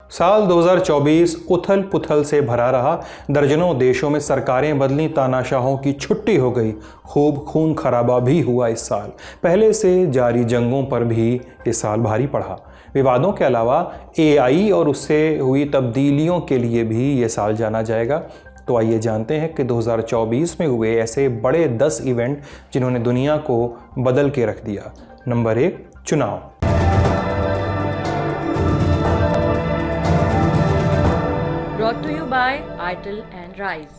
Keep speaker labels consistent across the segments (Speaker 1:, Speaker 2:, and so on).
Speaker 1: साल 2024 उथल पुथल से भरा रहा। दर्जनों देशों में सरकारें बदली, तानाशाहों की छुट्टी हो गई, खूब खून खराबा भी हुआ इस साल। पहले से जारी जंगों पर भी ये साल भारी पड़ा। विवादों के अलावा AI और उससे हुई तब्दीलियों के लिए भी ये साल जाना जाएगा। तो आइए जानते हैं कि 2024 में हुए ऐसे बड़े 10 इवेंट जिन्होंने दुनिया को बदल के रख दिया। नंबर 1, चुनाव।
Speaker 2: Brought to you by ITIL and Rise.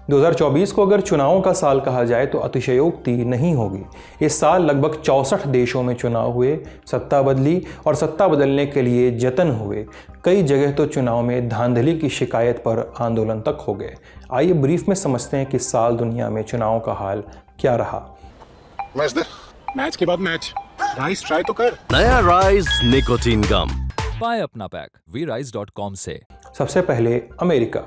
Speaker 1: 2024 को अगर चुनावों का साल कहा जाए तो अतिशयोक्ति नहीं होगी। इस साल लगभग 64 देशों में चुनाव हुए, सत्ता बदली और सत्ता बदलने के लिए जतन हुए। कई जगह तो चुनाव में धांधली की शिकायत पर आंदोलन तक हो गए। आइए ब्रीफ में समझते हैं कि इस साल दुनिया में चुनाव का हाल क्या रहा।
Speaker 3: मैच के बाद मैच। राइस ट्राई तो कर।
Speaker 4: नया राइस निकोटीन गम।
Speaker 5: पाए अपना पैक VRise.com से।
Speaker 1: सबसे पहले अमेरिका।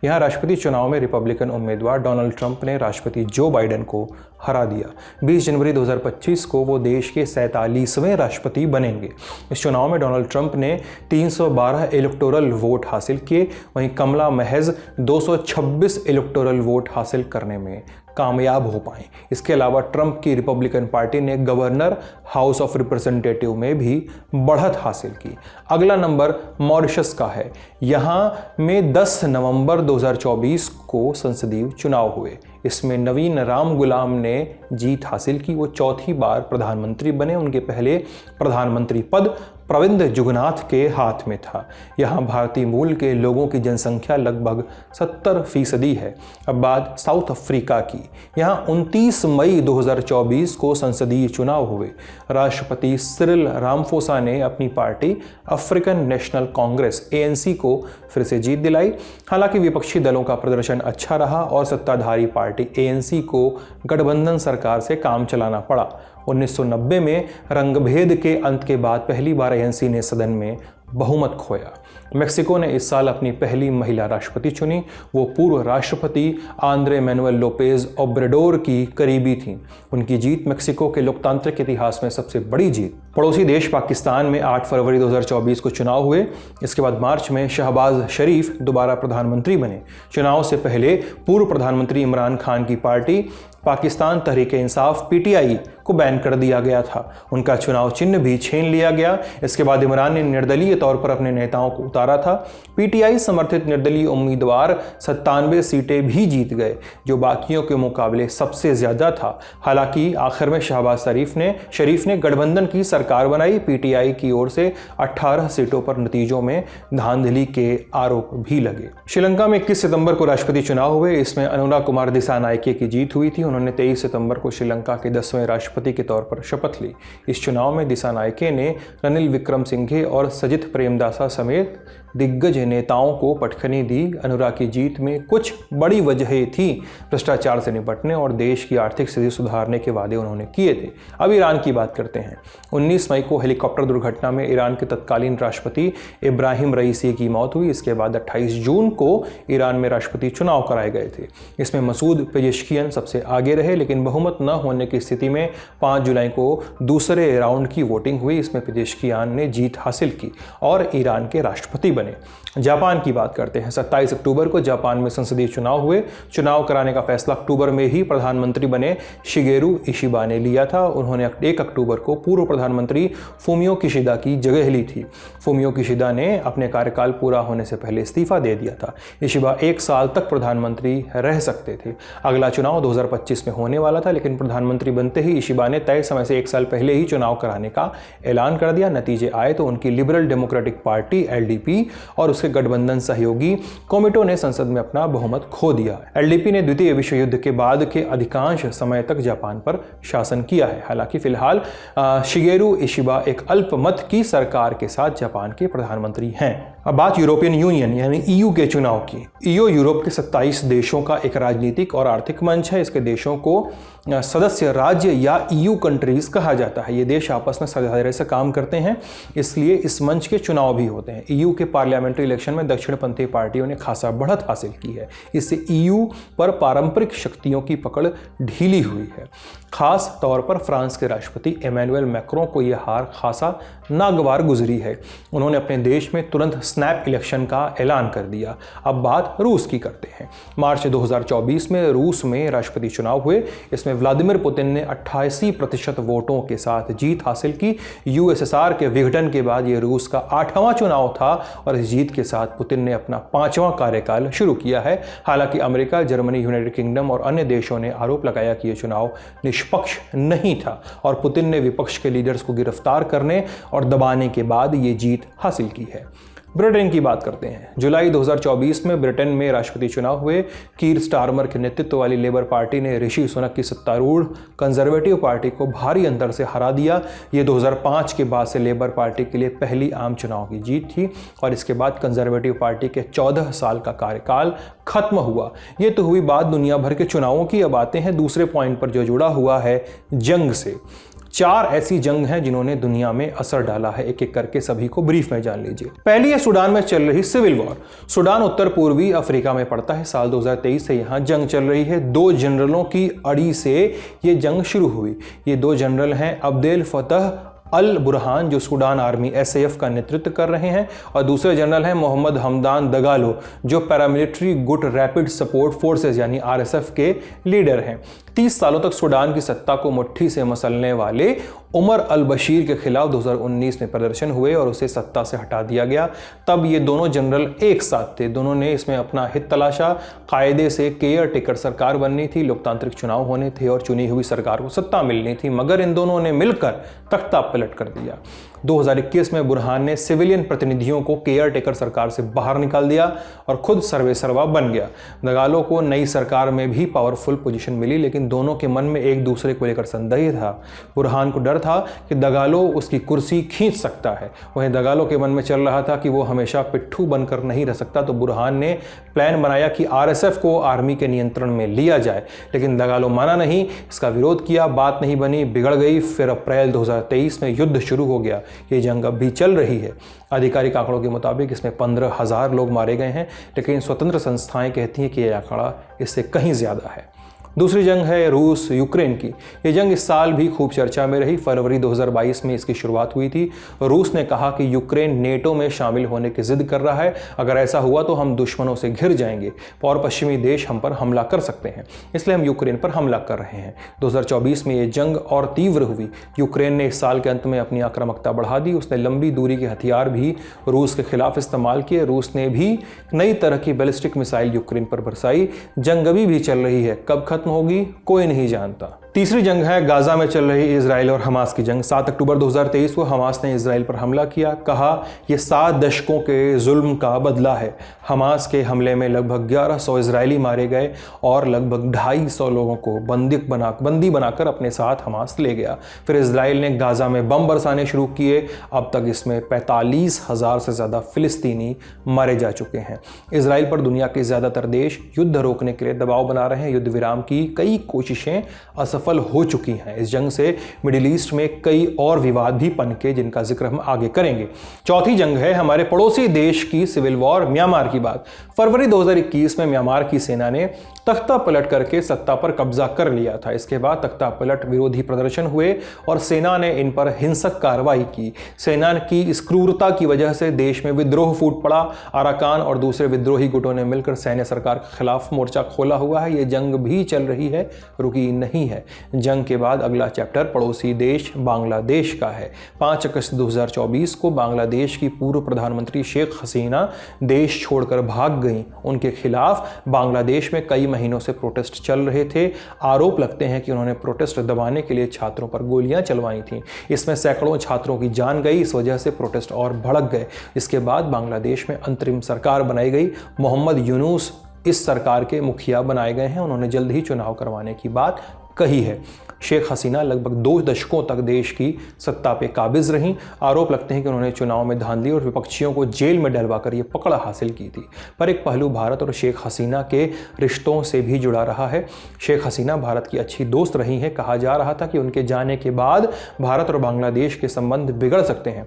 Speaker 1: यहाँ राष्ट्रपति चुनाव में रिपब्लिकन उम्मीदवार डोनाल्ड ट्रंप ने राष्ट्रपति जो बाइडेन को हरा दिया। 20 जनवरी 2025 को वो देश के 47वें राष्ट्रपति बनेंगे। इस चुनाव में डोनाल्ड ट्रंप ने 312 इलेक्टोरल वोट हासिल किए, वहीं कमला महज 226 इलेक्टोरल वोट हासिल करने में कामयाब हो पाए। इसके अलावा ट्रंप की रिपब्लिकन पार्टी ने गवर्नर हाउस ऑफ रिप्रेजेंटेटिव में भी बढ़त हासिल की। अगला नंबर मॉरिशस का है। यहाँ में 10 नवंबर 2024 को संसदीय चुनाव हुए। इसमें नवीन राम गुलाम ने जीत हासिल की। वो चौथी बार प्रधानमंत्री बने। उनके पहले प्रधानमंत्री पद प्रविंद जुगनाथ के हाथ में था। यहाँ भारतीय मूल के लोगों की जनसंख्या लगभग 70% है। अब बात साउथ अफ्रीका की। यहाँ 29 मई 2024 को संसदीय चुनाव हुए। राष्ट्रपति सिरिल रामफोसा ने अपनी party African national Congress ANC को फिर से जीत दिलाई। हालांकि विपक्षी दलों का प्रदर्शन अच्छा रहा और सत्ताधारी पार्टी ANC को गठबंधन सरकार से काम चलाना पड़ा। 1990 में रंगभेद के अंत के बाद पहली बार ANC ने सदन में बहुमत खोया। मेक्सिको ने इस साल अपनी पहली महिला राष्ट्रपति चुनी। वो पूर्व राष्ट्रपति आंद्रे मैनुएल लोपेज ओब्रेडोर की करीबी थी। उनकी जीत मेक्सिको के लोकतांत्रिक इतिहास में सबसे बड़ी जीत। पड़ोसी देश पाकिस्तान में 8 फरवरी 2024 को चुनाव हुए। इसके बाद मार्च में शहबाज शरीफ दोबारा प्रधानमंत्री बने। चुनाव से पहले पूर्व प्रधानमंत्री इमरान खान की पार्टी पाकिस्तान तहरीक-ए-इंसाफ PTI को बैन कर दिया गया था। उनका चुनाव चिन्ह भी छीन लिया गया। इसके बाद इमरान ने निर्दलीय तौर पर अपने नेताओं को उतारा था। PTI समर्थित निर्दलीय उम्मीदवार 97 सीटें भी जीत गए, जो बाकियों के मुकाबले सबसे ज्यादा था। हालांकि आखिर में शहबाज शरीफ ने गठबंधन की सरकार बनाई। PTI की ओर से 18 सीटों पर नतीजों में धांधली के आरोप भी लगे। श्रीलंका में 21 सितंबर को राष्ट्रपति चुनाव हुए। इसमें अनुराग कुमार दिसानायके की जीत हुई थी। उन्होंने 23 सितंबर को श्रीलंका के 10वें राष्ट्रपति के तौर पर शपथ ली। इस चुनाव में दिसानायके ने रनिल विक्रमसिंघे और सजित प्रेमदासा समेत दिग्गज नेताओं को पटखनी दी। अनुराग की जीत में कुछ बड़ी वजहें थी। भ्रष्टाचार से निपटने और देश की आर्थिक स्थिति सुधारने के वादे उन्होंने किए थे। अब ईरान की बात करते हैं। 19 मई को हेलीकॉप्टर दुर्घटना में ईरान के तत्कालीन राष्ट्रपति इब्राहिम रईसी की मौत हुई। इसके बाद 28 जून को ईरान में राष्ट्रपति चुनाव कराए गए थे। इसमें मसूद पेजेश्कियन सबसे आगे रहे, लेकिन बहुमत न होने की स्थिति में 5 जुलाई को दूसरे राउंड की वोटिंग हुई। इसमें पेजेश्कियान ने जीत हासिल की और ईरान के राष्ट्रपति बने। जापान की बात करते हैं। 27 अक्टूबर को जापान में संसदीय चुनाव हुए। चुनाव कराने का फैसला अक्टूबर में ही प्रधानमंत्री बने शिगेरू इशिबा ने लिया था। उन्होंने 1 अक्टूबर को पूर्व प्रधानमंत्री फूमियो किशिदा की जगह ली थी। फूमियो किशिदा ने अपने कार्यकाल पूरा होने से पहले इस्तीफा दे दिया था। इशिबा 1 साल तक प्रधानमंत्री रह सकते थे। अगला चुनाव 2025 में होने वाला था, लेकिन प्रधानमंत्री बनते ही इशिबा ने तय समय से 1 साल पहले ही चुनाव कराने का ऐलान कर दिया। नतीजे आए तो उनकी लिबरल डेमोक्रेटिक पार्टी LDP और उसके गठबंधन सहयोगी कोमिटो ने संसद में अपना बहुमत खो दिया। LDP ने द्वितीय विश्व युद्ध के बाद के अधिकांश समय तक जापान पर शासन किया है। हालांकि फिलहाल शिगेरू इशिबा एक अल्पमत की सरकार के साथ जापान के प्रधानमंत्री हैं। अब बात यूरोपियन यूनियन यानी ईयू के चुनाव की। ईयू यूरोप के 27 देशों का एक राजनीतिक और आर्थिक मंच है। इसके देशों को सदस्य राज्य या ईयू कंट्रीज कहा जाता है। ये देश आपस में साझेदारी से काम करते हैं, इसलिए इस मंच के चुनाव भी होते हैं। ईयू के पार्लियामेंट्री इलेक्शन में दक्षिणपंथी पार्टियों ने खासा बढ़त हासिल की है। इससे ईयू पर पारंपरिक शक्तियों की पकड़ ढीली हुई है। खास तौर पर फ्रांस के राष्ट्रपति इमैनुअल मैक्रों को यह हार खासा नागवार गुजरी है। उन्होंने अपने देश में तुरंत स्नैप इलेक्शन का ऐलान कर दिया। अब बात रूस की करते हैं। मार्च 2024 में रूस में राष्ट्रपति चुनाव हुए। इसमें व्लादिमीर पुतिन ने 88% वोटों के साथ जीत हासिल की। यूएसएसआर के विघटन के बाद यह रूस का 8वां चुनाव था और इस जीत के साथ पुतिन ने अपना 5वां कार्यकाल शुरू किया है। हालांकि अमेरिका, जर्मनी, यूनाइटेड किंगडम और अन्य देशों ने आरोप लगाया कि यह चुनाव निष्पक्ष नहीं था और पुतिन ने विपक्ष के लीडर्स को गिरफ्तार करने और दबाने के बाद ये जीत हासिल की है। ब्रिटेन की बात करते हैं। जुलाई 2024 में ब्रिटेन में राष्ट्रपति चुनाव हुए। कीर स्टारमर के नेतृत्व वाली लेबर पार्टी ने ऋषि सुनक की सत्तारूढ़ कंजर्वेटिव पार्टी को भारी अंतर से हरा दिया। ये 2005 के बाद से लेबर पार्टी के लिए पहली आम चुनाव की जीत थी और इसके बाद कंजर्वेटिव पार्टी के 14 साल का कार्यकाल खत्म हुआ। ये तो हुई बात दुनिया भर के चुनावों की। अब आते हैं दूसरे पॉइंट पर जो जुड़ा हुआ है जंग से। 4 ऐसी जंग हैं जिन्होंने दुनिया में असर डाला है। एक एक करके सभी को ब्रीफ में जान लीजिए। पहली है सूडान में चल रही सिविल वॉर। सूडान उत्तर पूर्वी अफ्रीका में पड़ता है। साल 2023 से यहाँ जंग चल रही है। 2 जनरलों की अड़ी से ये जंग शुरू हुई। ये 2 जनरल हैं अब्देल फतह अल बुरहान जो सूडान आर्मी SAF का नेतृत्व कर रहे हैं और दूसरे जनरल हैं मोहम्मद हमदान दगालो जो पैरामिलिट्री गुट रैपिड सपोर्ट फोर्सेस यानी RSF के लीडर हैं। 30 सालों तक सूडान की सत्ता को मुट्ठी से मसलने वाले उमर अल बशीर के खिलाफ 2019 में प्रदर्शन हुए और उसे सत्ता से हटा दिया गया। तब ये दोनों जनरल एक साथ थे। दोनों ने इसमें अपना हित तलाशा। कायदे से केयर टेकर सरकार बननी थी, लोकतांत्रिक चुनाव होने थे और चुनी हुई सरकार को सत्ता मिलनी थी, मगर इन दोनों ने मिलकर तख्ता पलट कर दिया। 2021 में बुरहान ने सिविलियन प्रतिनिधियों को केयर टेकर सरकार से बाहर निकाल दिया और खुद सर्वेसर्वा बन गया। दगालो को नई सरकार में भी पावरफुल पोजीशन मिली, लेकिन दोनों के मन में एक दूसरे को लेकर संदेह था। बुरहान को डर था कि दगालो उसकी कुर्सी खींच सकता है। वहीं दगालो के मन में चल रहा था कि वो हमेशा पिट्ठू बनकर नहीं रह सकता। तो बुरहान ने प्लान बनाया कि RSF को आर्मी के नियंत्रण में लिया जाए, लेकिन दगालो माना नहीं। इसका विरोध किया, बात नहीं बनी, बिगड़ गई। फिर अप्रैल 2023 में युद्ध शुरू हो गया। ये जंग अब भी चल रही है। आधिकारिक आंकड़ों के मुताबिक इसमें 15,000 लोग मारे गए हैं, लेकिन स्वतंत्र संस्थाएं कहती हैं कि यह आंकड़ा इससे कहीं ज्यादा है। दूसरी जंग है रूस यूक्रेन की। ये जंग इस साल भी खूब चर्चा में रही। फरवरी 2022 में इसकी शुरुआत हुई थी। रूस ने कहा कि यूक्रेन नेटो में शामिल होने की जिद कर रहा है। अगर ऐसा हुआ तो हम दुश्मनों से घिर जाएंगे और पश्चिमी देश हम पर हमला कर सकते हैं, इसलिए हम यूक्रेन पर हमला कर रहे हैं। 2024 में ये जंग और तीव्र हुई। यूक्रेन ने इस साल के अंत में अपनी आक्रामकता बढ़ा दी। उसने लंबी दूरी के हथियार भी रूस के खिलाफ इस्तेमाल किए। रूस ने भी नई तरह की बैलिस्टिक मिसाइल यूक्रेन पर बरसाई। जंग अभी भी चल रही है। कब खत्म होगी कोई नहीं जानता। तीसरी जंग है गाजा में चल रही इजराइल और हमास की जंग। 7 अक्टूबर 2023 को हमास ने इजराइल पर हमला किया। कहा यह 7 दशकों के जुल्म का बदला है। हमास के हमले में लगभग 1100 इजरायली मारे गए और लगभग 250 लोगों को बंदी बनाकर अपने साथ हमास ले गया। फिर इजराइल ने गाजा में बम बरसाने शुरू किए। अब तक इसमें 45,000 से ज़्यादा फिलिस्तीनी मारे जा चुके हैं। इजराइल पर दुनिया के ज़्यादातर देश युद्ध रोकने के लिए दबाव बना रहे हैं। युद्ध विराम की कई कोशिशें असफल हो चुकी हैं। इस जंग से मिडिल ईस्ट में कई और विवाद भी पनके, जिनका जिक्र हम आगे करेंगे। चौथी जंग है हमारे पड़ोसी देश की सिविल वॉर, म्यांमार की बात। फरवरी 2021 में म्यांमार की सेना ने तख्ता पलट करके सत्ता पर कब्जा कर लिया था। इसके बाद तख्ता पलट विरोधी प्रदर्शन हुए और सेना ने इन पर हिंसक कार्रवाई की। सेना की इस क्रूरता की वजह से देश में विद्रोह फूट पड़ा। अराकान और दूसरे विद्रोही गुटों ने मिलकर सैन्य सरकार के खिलाफ मोर्चा खोला हुआ है। ये जंग भी चल रही है, रुकी नहीं है। जंग के बाद अगला चैप्टर पड़ोसी देश बांग्लादेश का है। 5 अगस्त 2024 को बांग्लादेश की पूर्व प्रधानमंत्री शेख हसीना देश छोड़कर भाग गईं। उनके खिलाफ बांग्लादेश में कई महीनों से प्रोटेस्ट चल रहे थे। आरोप लगते हैं कि उन्होंने प्रोटेस्ट दबाने के लिए छात्रों पर गोलियां चलवाई थीं। इसमें सैकड़ों छात्रों की जान गई। इस वजह से प्रोटेस्ट और भड़क गए। इसके बाद बांग्लादेश में अंतरिम सरकार बनाई गई। मोहम्मद यूनुस इस सरकार के मुखिया बनाए गए हैं। उन्होंने जल्द ही चुनाव करवाने की बात कही है। शेख हसीना लगभग 2 दशकों तक देश की सत्ता पे काबिज रहीं। आरोप लगते हैं कि उन्होंने चुनाव में धांधली और विपक्षियों को जेल में डलवाकर ये पकड़ हासिल की थी। पर एक पहलू भारत और शेख हसीना के रिश्तों से भी जुड़ा रहा है। शेख हसीना भारत की अच्छी दोस्त रही हैं। कहा जा रहा था कि उनके जाने के बाद भारत और बांग्लादेश के संबंध बिगड़ सकते हैं,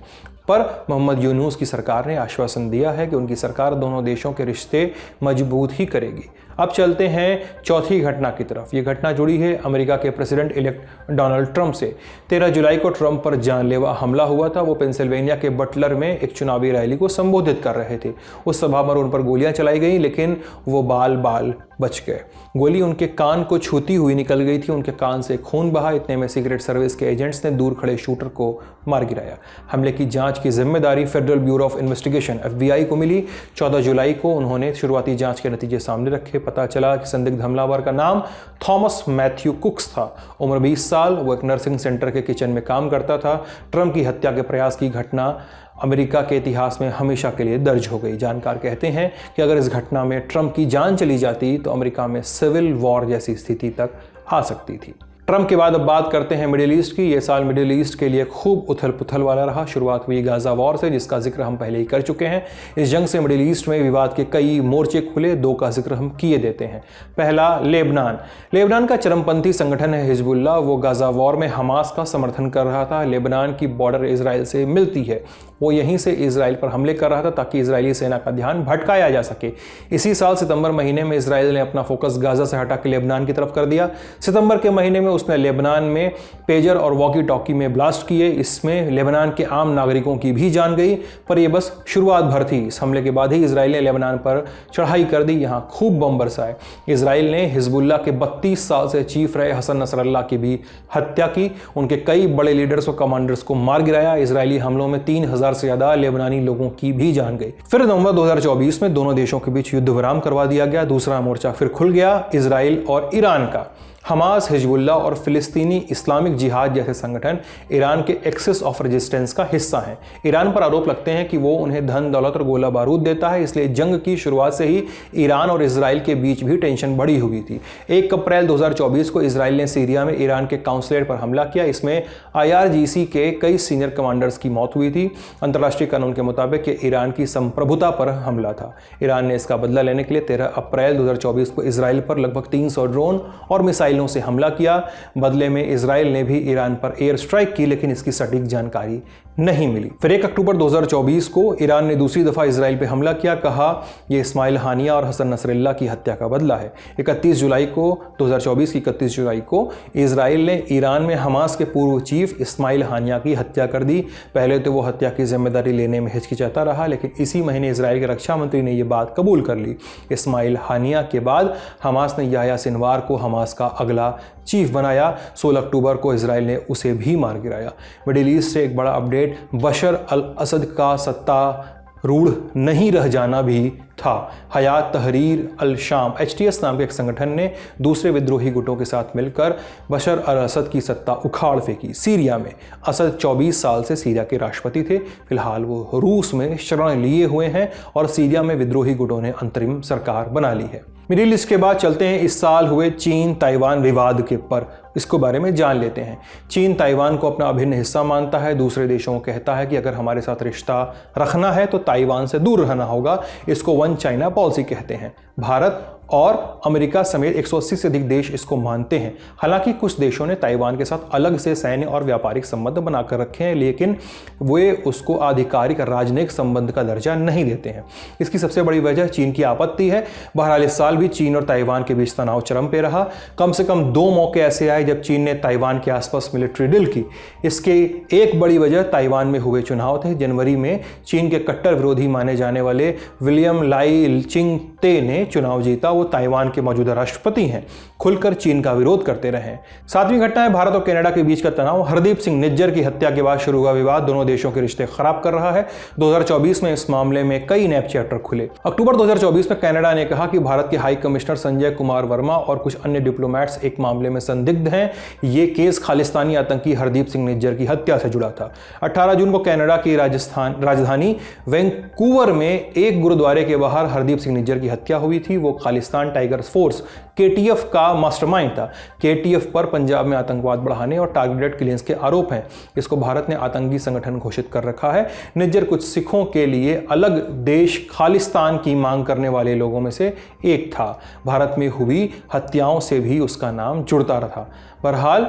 Speaker 1: पर मोहम्मद यूनूस की सरकार ने आश्वासन दिया है कि उनकी सरकार दोनों देशों के रिश्ते मजबूत ही करेगी। अब चलते हैं चौथी घटना की तरफ। ये घटना जुड़ी है अमेरिका के प्रेसिडेंट इलेक्ट डोनाल्ड ट्रंप से। 13 जुलाई को ट्रंप पर जानलेवा हमला हुआ था। वो पेंसिल्वेनिया के बटलर में एक चुनावी रैली को संबोधित कर रहे थे। उस सभा में उन पर गोलियां चलाई गई, लेकिन वो बाल बच गए। गोली उनके कान को छूती हुई निकल गई थी। उनके कान से खून बहा। इतने में सीक्रेट सर्विस के एजेंट्स ने दूर खड़े शूटर को मार गिराया। हमले की जांच की जिम्मेदारी federal bureau of investigation FBI को मिली। 14 जुलाई को उन्होंने शुरुआती जांच के नतीजे सामने रखे। पता चला कि संदिग्ध हमलावर का नाम थॉमस मैथ्यू कुक्स था। उम्र 20 साल। वो एक नर्सिंग सेंटर के किचन में काम करता था। ट्रंप की हत्या के प्रयास की घटना अमेरिका के इतिहास में हमेशा के लिए दर्ज हो गई। जानकार कहते हैं कि अगर इस घटना में ट्रंप की जान चली जाती तो अमेरिका में सिविल वॉर जैसी स्थिति तक आ सकती थी। ट्रंप के बाद अब बात करते हैं मिडिल ईस्ट की। ये साल मिडिल ईस्ट के लिए खूब उथल पुथल वाला रहा। शुरुआत हुई गाजा वॉर से, जिसका जिक्र हम पहले ही कर चुके हैं। इस जंग से मिडिल ईस्ट में विवाद के कई मोर्चे खुले। 2 का जिक्र हम किए देते हैं। पहला, लेबनान का चरमपंथी संगठन है हिजबुल्लाह। वो गाजा वॉर में हमास का समर्थन कर रहा था। लेबनान की बॉर्डर इजराइल से मिलती है। वो यहीं से इजराइल पर हमले कर रहा था ताकि इजरायली सेना का ध्यान भटकाया जा सके। इसी साल सितंबर महीने में इजराइल ने अपना फोकस गाजा से हटा के लेबनान की तरफ कर दिया। सितंबर के महीने में उसने लेबनान में पेजर और वॉकी टॉकी में ब्लास्ट किए। इसमें लेबनान के आम नागरिकों की भी जान गई, पर यह बस शुरुआत भर थी। इस हमले के बाद ही इजराइल ने लेबनान पर चढ़ाई कर दी। यहाँ खूब बम बरसाए। इजराइल ने हिजबुल्लाह के 32 साल से चीफ रहे हसन नसरल्लाह की भी हत्या की। उनके कई बड़े लीडर्स और कमांडर्स को मार गिराया। इजरायली हमलों में 3000 से ज्यादा लेबनानी लोगों की भी जान गई। फिर नवंबर 2024 में दोनों देशों के बीच युद्ध विराम करवा दिया गया। दूसरा मोर्चा फिर खुल गया, इजराइल और ईरान का। हमास, हिजबुल्लाह और फिलिस्तीनी इस्लामिक जिहाद जैसे संगठन ईरान के एक्सिस ऑफ रेजिस्टेंस का हिस्सा हैं। ईरान पर आरोप लगते हैं कि वो उन्हें धन दौलत और गोला बारूद देता है, इसलिए जंग की शुरुआत से ही ईरान और इजराइल के बीच भी टेंशन बढ़ी हुई थी। 1 अप्रैल 2024 को इजराइल ने सीरिया में ईरान के काउंसलेट पर हमला किया। इसमें IRGC के कई सीनियर कमांडर्स की मौत हुई थी। अंतर्राष्ट्रीय कानून के मुताबिक ये ईरान की संप्रभुता पर हमला था। ईरान ने इसका बदला लेने के लिए 13 अप्रैल 2024 को इजराइल पर लगभग 300 ड्रोन और मिसाइल से हमला किया। बदले में इजराइल ने भी ईरान पर एयर स्ट्राइक की, लेकिन इसकी सटीक जानकारी नहीं मिली। फिर 1 अक्टूबर 2024 को ईरान ने दूसरी दफा इजराइल पर हमला किया। कहा यह इस्माइल हानिया और हसन नसरल्लाह की हत्या का बदला है। 31 जुलाई को 2024 की 31 जुलाई को इजराइल ने ईरान में हमास के पूर्व चीफ इस्माइल हानिया की हत्या कर दी। पहले तो वो हत्या की जिम्मेदारी लेने में हिचकिचाता रहा, लेकिन इसी महीने इजराइल के रक्षा मंत्री ने यह बात कबूल कर ली। इस्माइल हानिया के बाद हमास ने याह्या सिनवार को हमास का अगला चीफ बनाया। 16 अक्टूबर को इजराइल ने उसे भी मार गिराया। मिडिल ईस्ट से एक बड़ा अपडेट, बशर अल असद का सत्तारूढ़ नहीं रह जाना भी था। हयात तहरीर अल शाम HTS नाम के एक संगठन ने दूसरे विद्रोही गुटों के साथ मिलकर बशर अल असद की सत्ता उखाड़ फेंकी। सीरिया में असद 24 साल से सीरिया के राष्ट्रपति थे। फिलहाल वो रूस में शरण लिए हुए हैं और सीरिया में विद्रोही गुटों ने अंतरिम सरकार बना ली है। मिडिल ईस्ट के बाद चलते हैं इस साल हुए चीन ताइवान विवाद के पर। इसको बारे में जान लेते हैं। चीन ताइवान को अपना अभिन्न हिस्सा मानता है। दूसरे देशों को कहता है कि अगर हमारे साथ रिश्ता रखना है तो ताइवान से दूर रहना होगा। इसको वन चाइना पॉलिसी कहते हैं। भारत और अमेरिका समेत 180 से अधिक देश इसको मानते हैं। हालांकि कुछ देशों ने ताइवान के साथ अलग से सैन्य और व्यापारिक संबंध बनाकर रखे हैं, लेकिन वे उसको आधिकारिक राजनयिक संबंध का दर्जा नहीं देते हैं। इसकी सबसे बड़ी वजह चीन की आपत्ति है। बहरहाल इस साल भी चीन और ताइवान के बीच तनाव चरम पे रहा। कम से कम 2 मौके ऐसे आए जब चीन ने ताइवान के आसपास मिलिट्री डील की। इसके एक बड़ी वजह ताइवान में हुए चुनाव थे। जनवरी में चीन के कट्टर विरोधी माने जाने वाले विलियम लाई चिंग ते ने चुनाव जीता। वो ताइवान के मौजूदा राष्ट्रपति हैं। खुलकर चीन का विरोध करते रहे। 7वीं घटना है भारत और कनाडा के बीच का तनाव। हरदीप सिंह निज्जर की हत्या के बाद शुरू हुआ विवाद दोनों देशों के रिश्ते खराब कर रहा है। 2024 में इस मामले में कई नए चैप्टर खुले। अक्टूबर 2024 में कनाडा ने कहा कि भारत के हाई कमिश्नर संजय कुमार वर्मा और कुछ अन्य डिप्लोमैट्स एक मामले में संदिग्ध हैं। ये केस खालिस्तानी आतंकी हरदीप सिंह निज्जर की हत्या से जुड़ा था। 18 जून को कनाडा की राजधानी वैंकूवर में एक गुरुद्वारे के बाहर हरदीप सिंह निज्जर की हत्या हुई थी। वो खालिस्तान टाइगर्स फोर्स KTF का मास्टरमाइंड था। KTF पर पंजाब में आतंकवाद बढ़ाने और टारगेटेड किलिंग्स के आरोप हैं। इसको भारत ने आतंकी संगठन घोषित कर रखा है। निज्जर कुछ सिखों के लिए अलग देश खालिस्तान की मांग करने वाले लोगों में से एक था। भारत में हुई हत्याओं से भी उसका नाम जुड़ता रहा। बहरहाल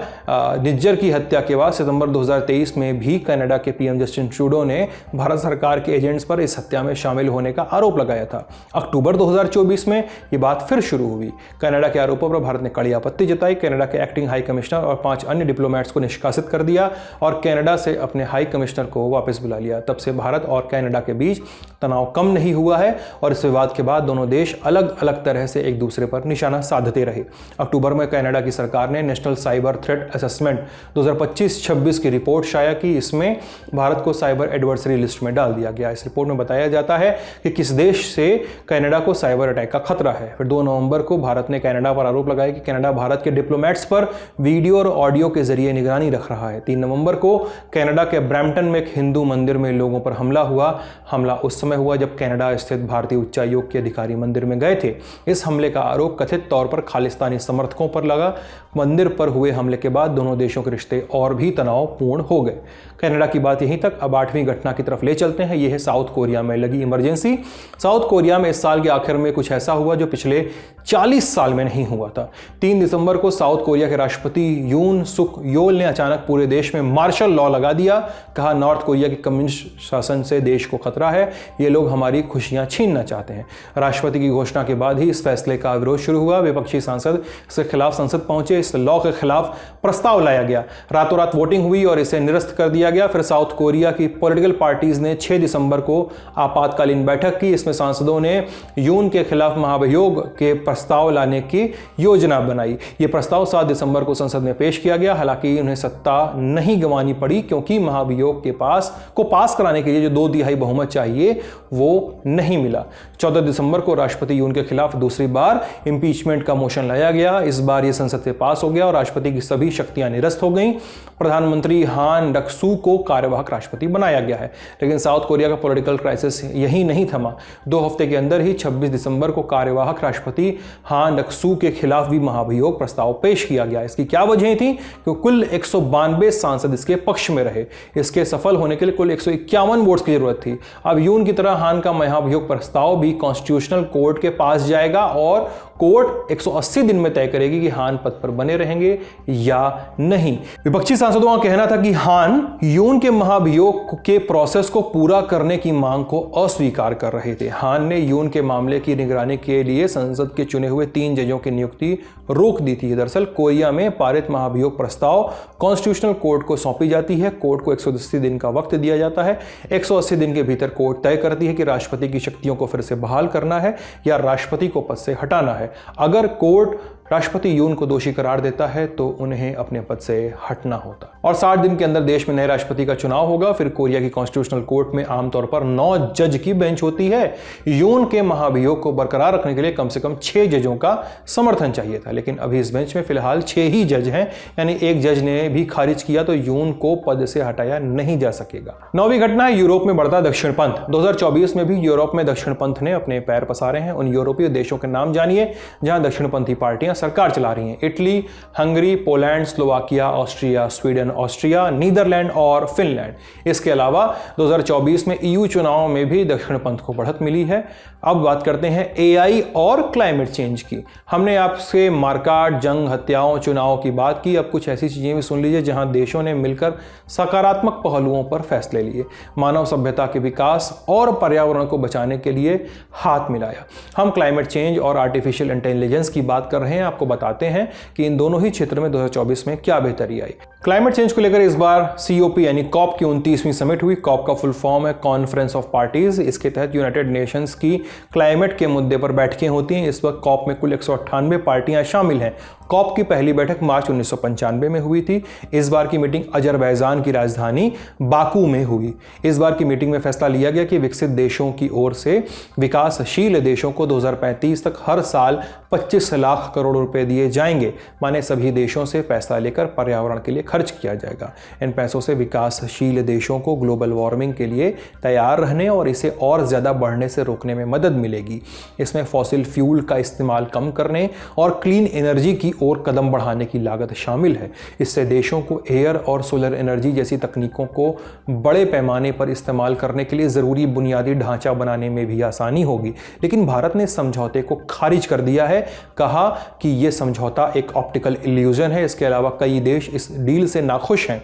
Speaker 1: निज्जर की हत्या के बाद सितंबर 2023 में भी कनाडा के पीएम जस्टिन ट्रूडो ने भारत सरकार के एजेंट्स पर इस हत्या में शामिल होने का आरोप लगाया था। अक्टूबर 2024 में ये बात फिर शुरू हुई। कनाडा के आरोपों पर भारत ने कड़ी आपत्ति जताई। कनाडा के एक्टिंग हाई कमिश्नर और 5 अन्य डिप्लोमेट्स को निष्कासित कर दिया और कनाडा से अपने हाई कमिश्नर को वापस बुला लिया। तब से भारत और कनाडा के बीच तनाव कम नहीं हुआ है और इस विवाद के बाद दोनों देश अलग अलग तरह से एक दूसरे पर निशाना साधते रहे। अक्टूबर में कनाडा की सरकार ने नेशनल साइबर थ्रेट असेसमेंट 2025-26 की रिपोर्ट शाया की। इसमें भारत को साइबर एडवर्सरी लिस्ट में डाल दिया गया। इस रिपोर्ट में बताया जाता है कि किस देश से कनाडा को साइबर अटैक का खतरा है। फिर 2 नवंबर को भारत ने कनाडा पर आरोप लगाया कि कनाडा भारत के डिप्लोमेट्स पर वीडियो और ऑडियो के जरिए निगरानी रख रहा है। 3 नवंबर को कनाडा के ब्रैम्पटन में एक हिंदू मंदिर में लोगों पर हमला हुआ। हमला उस समय हुआ जब कनाडा स्थित भारतीय उच्चायोग के अधिकारी मंदिर में गए थे। इस हमले का आरोप कथित तौर पर खालिस्तानी समर्थकों पर लगा। मंदिर पर हुए हमले के बाद दोनों देशों के रिश्ते और भी तनावपूर्ण हो गए। कनाडा की बात यहीं तक। अब 8वीं घटना की तरफ ले चलते हैं। यह है साउथ कोरिया में लगी इमरजेंसी। साउथ कोरिया में इस साल के आखिर में कुछ ऐसा हुआ जो पिछले 40 साल में नहीं हुआ था। 3 दिसंबर को साउथ कोरिया के राष्ट्रपति यून सुक योल ने अचानक पूरे देश में मार्शल लॉ लगा दिया। कहा नॉर्थ कोरिया के कम्युनिस्ट शासन से देश को खतरा है। ये लोग हमारी खुशियां छीनना चाहते हैं। राष्ट्रपति की घोषणा के बाद ही इस फैसले का विरोध शुरू हुआ। विपक्षी सांसद इसके खिलाफ संसद पहुंचे। इस लॉ के खिलाफ प्रस्ताव लाया गया। रातों रात वोटिंग हुई और इसे निरस्त कर दिया गया। फिर साउथ कोरिया की पॉलिटिकल पार्टीज ने 6 दिसंबर को आपातकालीन बैठक की। इसमें सांसदों ने यून के खिलाफ महाभियोग के प्रस्ताव लाने की योजना बनाई। यह प्रस्ताव 7 दिसंबर को संसद में पेश किया गया। हालांकि उन्हें सत्ता नहीं गंवानी पड़ी क्योंकि महाभियोग के पास कराने के लिए जो 2/3 बहुमत चाहिए वो नहीं मिला। 14 दिसंबर को राष्ट्रपति यून के खिलाफ दूसरी बार इंपीचमेंट का मोशन लाया गया। इस बार यह संसद से पास हो गया और राष्ट्रपति की सभी शक्तियां निरस्त हो गईं। प्रधानमंत्री हान डक्सू को कार्यवाहक राष्ट्रपति बनाया गया है। लेकिन साउथ कोरिया का पॉलिटिकल क्राइसिस यही नहीं थमा। 2 हफ्ते के अंदर ही 26 दिसंबर को कार्यवाहक राष्ट्रपति हान डक्सू के खिलाफ भी महाभियोग प्रस्ताव पेश किया गया। इसकी क्या वजह थी कि कुल 192 सांसद इसके पक्ष में रहे। इसके सफल होने के लिए कुल 151 वोट्स की जरूरत थी। अब यून की तरह हान का महाभियोग प्रस्ताव भी कॉन्स्टिट्यूशनल कोर्ट के पास जाएगा और कोर्ट 180 दिन में तय करेगी कि हान पद पर बने रहेंगे या नहीं। विपक्षी सांसदों का कहना था कि हान यून के महाभियोग के प्रोसेस को पूरा करने की मांग को अस्वीकार कर रहे थे। हान ने यून के मामले की निगरानी के लिए संसद के चुने हुए 3 जजों की नियुक्ति रोक दी थी। दरअसल कोरिया में पारित महाभियोग प्रस्ताव कॉन्स्टिट्यूशनल कोर्ट को सौंपी जाती है। कोर्ट को 180 दिन का वक्त दिया जाता है। 180 दिन के भीतर कोर्ट तय करती है कि राष्ट्रपति की शक्तियों को फिर से बहाल करना है या राष्ट्रपति को पद से हटाना है। अगर कोर्ट राष्ट्रपति यून को दोषी करार देता है तो उन्हें अपने पद से हटना होता और 60 दिन के अंदर देश में नए राष्ट्रपति का चुनाव होगा। फिर कोरिया की कॉन्स्टिट्यूशनल कोर्ट में आमतौर पर 9 जज की बेंच होती है। यून के महाभियोग को बरकरार रखने के लिए कम से कम 6 जजों का समर्थन चाहिए था, लेकिन अभी इस बेंच में फिलहाल 6 ही जज हैं, यानी एक जज ने भी खारिज किया तो यून को पद से हटाया नहीं जा सकेगा। 9वीं घटना है यूरोप में बढ़ता दक्षिणपंथ। 2024 में भी यूरोप में दक्षिणपंथ ने अपने पैर पसारे हैं। उन यूरोपीय देशों के नाम जानिए जहां दक्षिणपंथी पार्टियां सरकार चला रही हैं। Italy, Hungary, Poland, Slovakia, Austria, Sweden, Austria, Netherland और फिनलैंड। इसके अलावा 2024 में ईयू चुनाव में भी दक्षिणपंथ को बढ़त मिली है। अब बात करते हैं एआई और क्लाइमेट चेंज की। हमने आपसे मारकाट, जंग, हत्याओं, चुनाव की बात की। अब कुछ ऐसी चीजें भी सुन लीजिए जहां देशों ने मिलकर सकारात्मक पहलुओं पर फैसले लिए, मानव सभ्यता के विकास और पर्यावरण को बचाने के लिए हाथ मिलाया। हम क्लाइमेट चेंज और आर्टिफिशियल इंटेलिजेंस की बात कर रहे हैं। आपको बताते हैं कि इन दोनों ही क्षेत्र में 2024 में क्या बेहतरी आई। क्लाइमेट चेंज को लेकर इस बार COP यानी कॉप की 29वीं समिट हुई। कॉप का फुल फॉर्म है कॉन्फ्रेंस ऑफ पार्टीज। इसके तहत यूनाइटेड नेशंस की क्लाइमेट के मुद्दे पर बैठकें होती हैं। इस वक्त कॉप में कुल 198 पार्टियां शामिल हैं कॉप की पहली बैठक मार्च 1995 में हुई थी। इस बार की मीटिंग अजरबैजान की राजधानी बाकू में हुई। इस बार की मीटिंग में फैसला लिया गया कि विकसित देशों की ओर से विकासशील देशों को 2035 तक हर साल 25 लाख करोड़ रुपए दिए जाएंगे। माने सभी देशों से पैसा लेकर पर्यावरण के लिए खर्च किया जाएगा। इन पैसों से विकासशील देशों को ग्लोबल वार्मिंग के लिए तैयार रहने और इसे और ज़्यादा बढ़ने से रोकने में मदद मिलेगी। इसमें फॉसिल फ्यूल का इस्तेमाल कम करने और क्लीन एनर्जी की ओर कदम बढ़ाने की लागत शामिल है। इससे देशों को एयर और सोलर एनर्जी जैसी तकनीकों को बड़े पैमाने पर इस्तेमाल करने के लिए ज़रूरी बुनियादी ढांचा बनाने में भी आसानी होगी। लेकिन भारत ने समझौते को खारिज कर दिया है, कहा कि यह समझौता एक ऑप्टिकल इल्यूजन है। इसके अलावा कई देश इस डील से नाखुश हैं।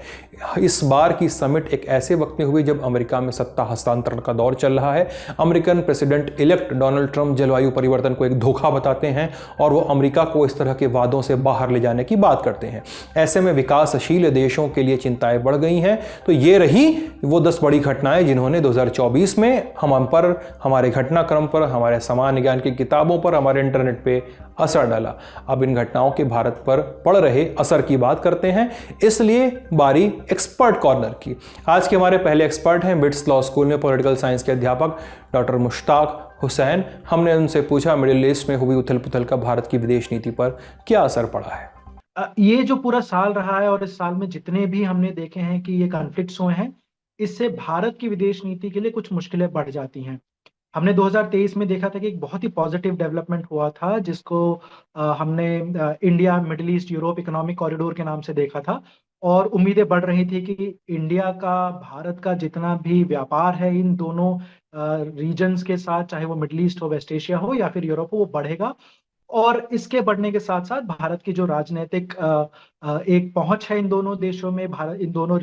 Speaker 1: इस बार की समिट एक ऐसे वक्त में हुई जब अमेरिका में सत्ता हस्तांतरण का दौर चल रहा है। American president elect Donald Trump जलवायु परिवर्तन को एक धोखा बताते हैं और वो अमेरिका को इस तरह के वादों से बाहर ले जाने की बात करते हैं। ऐसे में विकासशील देशों के लिए चिंताएं बढ़ गई हैं। तो ये रही वो 10 बड़ी घटनाएं जिन्होंने 2024 में हम पर, हमारे घटनाक्रम पर, हमारे सामान्य ज्ञान की किताबों पर, हमारे इंटरनेट पे असर डाला। अब इन घटनाओं के भारत पर पड़ रहे असर की बात करते हैं, इसलिए बारी एक्सपर्ट कॉर्नर की। आज के हमारे पहले एक्सपर्ट हैं बिट्स लॉ स्कूल में पॉलिटिकल साइंस के अध्यापक डॉक्टर मुश्ताक हुसैन। हमने उनसे पूछा मिडिल ईस्ट में हुई उथल पुथल का भारत की विदेश नीति पर क्या असर पड़ा है।
Speaker 6: ये जो पूरा साल रहा है और इस साल में जितने भी हमने देखे हैं कि ये कॉन्फ्लिक्ट्स हुए हैं, इससे भारत की विदेश नीति के लिए कुछ मुश्किलें बढ़ जाती हैं। हमने 2023 में देखा था कि एक बहुत ही पॉजिटिव डेवलपमेंट हुआ था, जिसको हमने India middle east Europe economic corridor के नाम से देखा था। और उम्मीदें बढ़ रही थी कि इंडिया का, भारत का जितना भी व्यापार है इन दोनों रीजन्स के साथ, चाहे वो मिडिल ईस्ट हो, वेस्ट एशिया हो या फिर यूरोप हो, वो बढ़ेगा। और इसके बढ़ने के साथ साथ भारत की जो राजनीतिक एक पहुंच है इन दोनों देशों में, भारत इन दोनों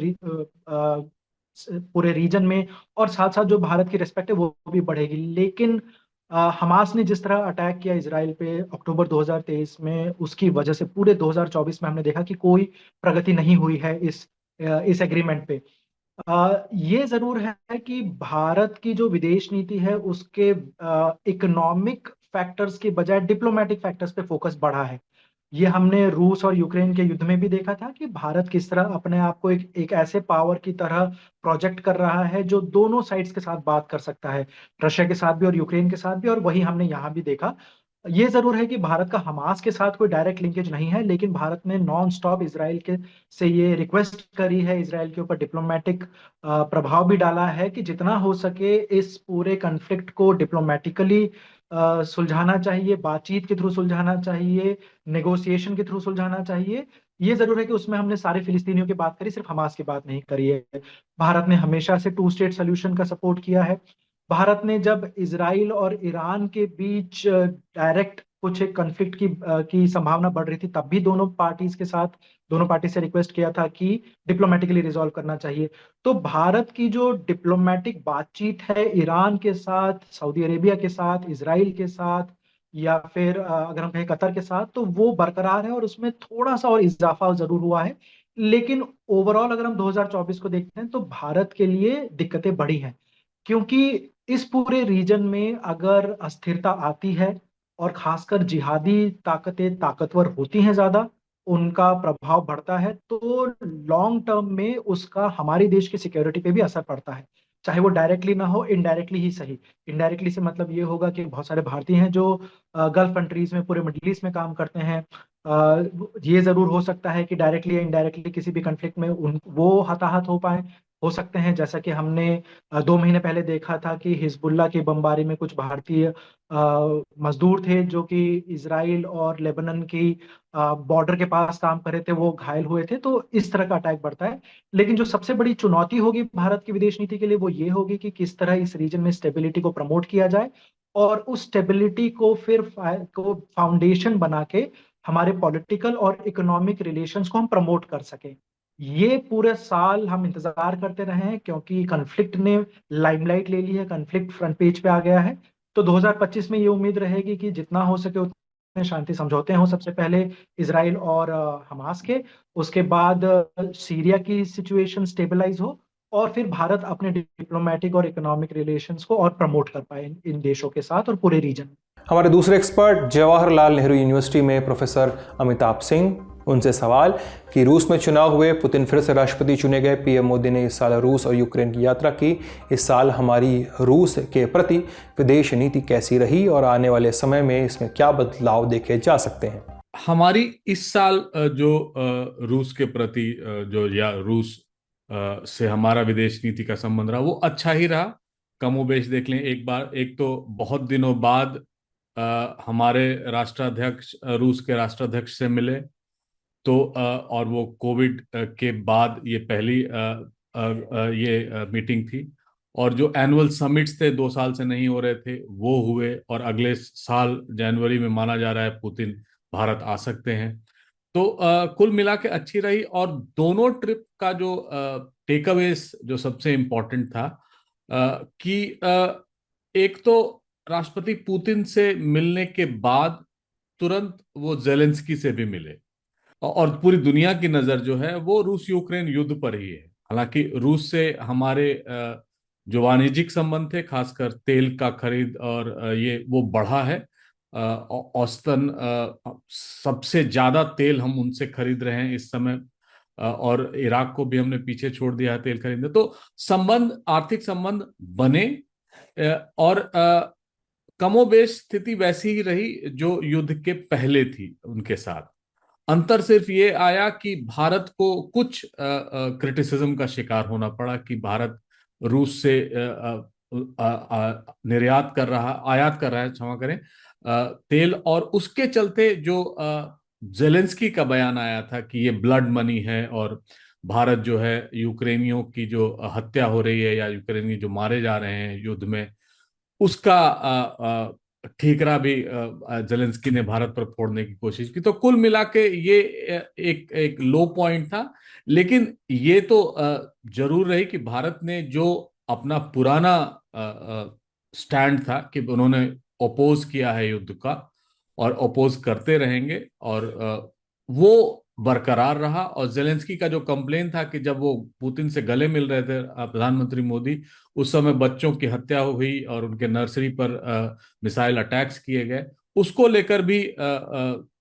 Speaker 6: पूरे रीजन में, और साथ साथ जो भारत की रिस्पेक्ट है वो भी बढ़ेगी। लेकिन हमास ने जिस तरह अटैक किया इसराइल पे अक्टूबर 2023 में, उसकी वजह से पूरे 2024 में हमने देखा कि कोई प्रगति नहीं हुई है इस एग्रीमेंट पे। ये जरूर है कि भारत की जो विदेश नीति है उसके इकोनॉमिक फैक्टर्स के बजाय डिप्लोमेटिक फैक्टर्स पे फोकस बढ़ा है। ये हमने रूस और यूक्रेन के युद्ध में भी देखा था कि भारत किस तरह अपने आप को एक ऐसे पावर की तरह प्रोजेक्ट कर रहा है जो दोनों साइड्स के साथ बात कर सकता है, रशिया के साथ भी और यूक्रेन के साथ भी। और वही हमने यहाँ भी देखा। ये जरूर है कि भारत का हमास के साथ कोई डायरेक्ट लिंकेज नहीं है, लेकिन भारत ने नॉन स्टॉप इसराइल के से ये रिक्वेस्ट करी है, इसराइल के ऊपर डिप्लोमेटिक प्रभाव भी डाला है कि जितना हो सके इस पूरे कन्फ्लिक्ट को डिप्लोमेटिकली सुलझाना चाहिए, बातचीत के थ्रू सुलझाना चाहिए, नेगोशिएशन के थ्रू सुलझाना चाहिए। ये जरूर है कि उसमें हमने सारे फिलिस्तीनियों की बात करी, सिर्फ हमास की बात नहीं करी है। भारत ने हमेशा से 2 स्टेट सोल्यूशन का सपोर्ट किया है। भारत ने जब इजराइल और ईरान के बीच डायरेक्ट कुछ एक कॉन्फ्लिक्ट की संभावना बढ़ रही थी, तब भी दोनों पार्टी से रिक्वेस्ट किया था कि डिप्लोमेटिकली रिजॉल्व करना चाहिए। तो भारत की जो डिप्लोमेटिक बातचीत है ईरान के साथ, सऊदी अरेबिया के साथ, इजराइल के साथ, या फिर अगर हम कहें कतर के साथ, तो वो बरकरार है और उसमें थोड़ा सा और इजाफा जरूर हुआ है। लेकिन ओवरऑल अगर हम 2024 को देखते हैं तो भारत के लिए दिक्कतें बढ़ी हैं, क्योंकि इस पूरे रीजन में अगर अस्थिरता आती है और खासकर जिहादी ताकतें ताकतवर होती हैं ज्यादा, उनका प्रभाव बढ़ता है, तो लॉन्ग टर्म में उसका हमारे देश की सिक्योरिटी पे भी असर पड़ता है, चाहे वो डायरेक्टली ना हो, इनडायरेक्टली ही सही। इनडायरेक्टली से मतलब ये होगा कि बहुत सारे भारतीय हैं जो गल्फ कंट्रीज में, पूरे मिडिल ईस्ट में काम करते हैं। ये जरूर हो सकता है कि डायरेक्टली या इनडायरेक्टली किसी भी कंफ्लिक्ट में वो हताहत हो सकते हैं, जैसा कि हमने 2 महीने पहले देखा था कि हिजबुल्ला की बमबारी में कुछ भारतीय मजदूर थे जो कि इजराइल और लेबनान की बॉर्डर के पास काम कर रहे थे, वो घायल हुए थे। तो इस तरह का अटैक बढ़ता है। लेकिन जो सबसे बड़ी चुनौती होगी भारत की विदेश नीति के लिए वो ये होगी कि किस तरह इस रीजन में स्टेबिलिटी को प्रमोट किया जाए और उस स्टेबिलिटी को फिर फाउंडेशन बना के हमारे पॉलिटिकल और इकोनॉमिक रिलेशंस को हम प्रमोट कर सकें। ये पूरे साल हम इंतजार करते रहे हैं, क्योंकि कॉन्फ्लिक्ट ने लाइमलाइट ले ली है, कॉन्फ्लिक्ट फ्रंट पेज पे आ गया है। तो 2025 में ये उम्मीद रहेगी कि जितना हो सके उतने शांति समझौते हों, सबसे पहले इजराइल और हमास के, उसके बाद सीरिया की सिचुएशन स्टेबलाइज हो, और फिर भारत अपने डिप्लोमेटिक और इकोनॉमिक रिलेशंस को और प्रमोट कर पाए इन देशों के साथ और पूरे रीजन।
Speaker 1: हमारे दूसरे एक्सपर्ट जवाहरलाल नेहरू यूनिवर्सिटी में प्रोफेसर अमिताभ सिंह, उनसे सवाल कि रूस में चुनाव हुए, पुतिन फिर से राष्ट्रपति चुने गए, पीएम मोदी ने इस साल रूस और यूक्रेन की यात्रा की, इस साल हमारी रूस के प्रति विदेश नीति कैसी रही और आने वाले समय में इसमें क्या बदलाव देखे जा सकते हैं।
Speaker 7: हमारी इस साल जो रूस के प्रति जो या रूस से हमारा विदेश नीति का संबंध रहा वो अच्छा ही रहा। कमोबेश देख लें, एक तो बहुत दिनों बाद हमारे राष्ट्राध्यक्ष रूस के राष्ट्राध्यक्ष से मिले, तो और वो कोविड के बाद ये पहली ये मीटिंग थी, और जो एनुअल समिट्स थे 2 साल से नहीं हो रहे थे वो हुए, और अगले साल जनवरी में माना जा रहा है पुतिन भारत आ सकते हैं। तो कुल मिला के अच्छी रही। और दोनों ट्रिप का जो टेक अवेज जो सबसे इम्पोर्टेंट था कि एक तो राष्ट्रपति पुतिन से मिलने के बाद तुरंत वो जेलेंस्की से भी मिले, और पूरी दुनिया की नजर जो है वो रूस यूक्रेन युद्ध पर ही है। हालांकि रूस से हमारे जो वाणिज्यिक संबंध थे, खासकर तेल का खरीद और ये वो बढ़ा है। औसतन सबसे ज्यादा तेल हम उनसे खरीद रहे हैं इस समय, और इराक को भी हमने पीछे छोड़ दिया है तेल खरीदने। तो संबंध, आर्थिक संबंध बने, और कमोबेश स्थिति वैसी ही रही जो युद्ध के पहले थी उनके साथ। अंतर सिर्फ ये आया कि भारत को कुछ क्रिटिसिज्म का शिकार होना पड़ा कि भारत रूस से आयात कर रहा है, क्षमा करें, तेल, और उसके चलते जो जेलेंस्की का बयान आया था कि ये ब्लड मनी है, और भारत जो है यूक्रेनियों की जो हत्या हो रही है या यूक्रेनी जो मारे जा रहे हैं युद्ध में, उसका ठीकरा भी जेलेंस्की ने भारत पर फोड़ने की कोशिश की। तो कुल मिला के ये एक लो पॉइंट था। लेकिन ये तो जरूर रही कि भारत ने जो अपना पुराना स्टैंड था कि उन्होंने अपोज किया है युद्ध का, और अपोज करते रहेंगे, और वो बरकरार रहा। और जेलेंस्की का जो कंप्लेन था कि जब वो पुतिन से गले मिल रहे थे प्रधानमंत्री मोदी, उस समय बच्चों की हत्या हुई और उनके नर्सरी पर मिसाइल अटैक्स किए गए, उसको लेकर भी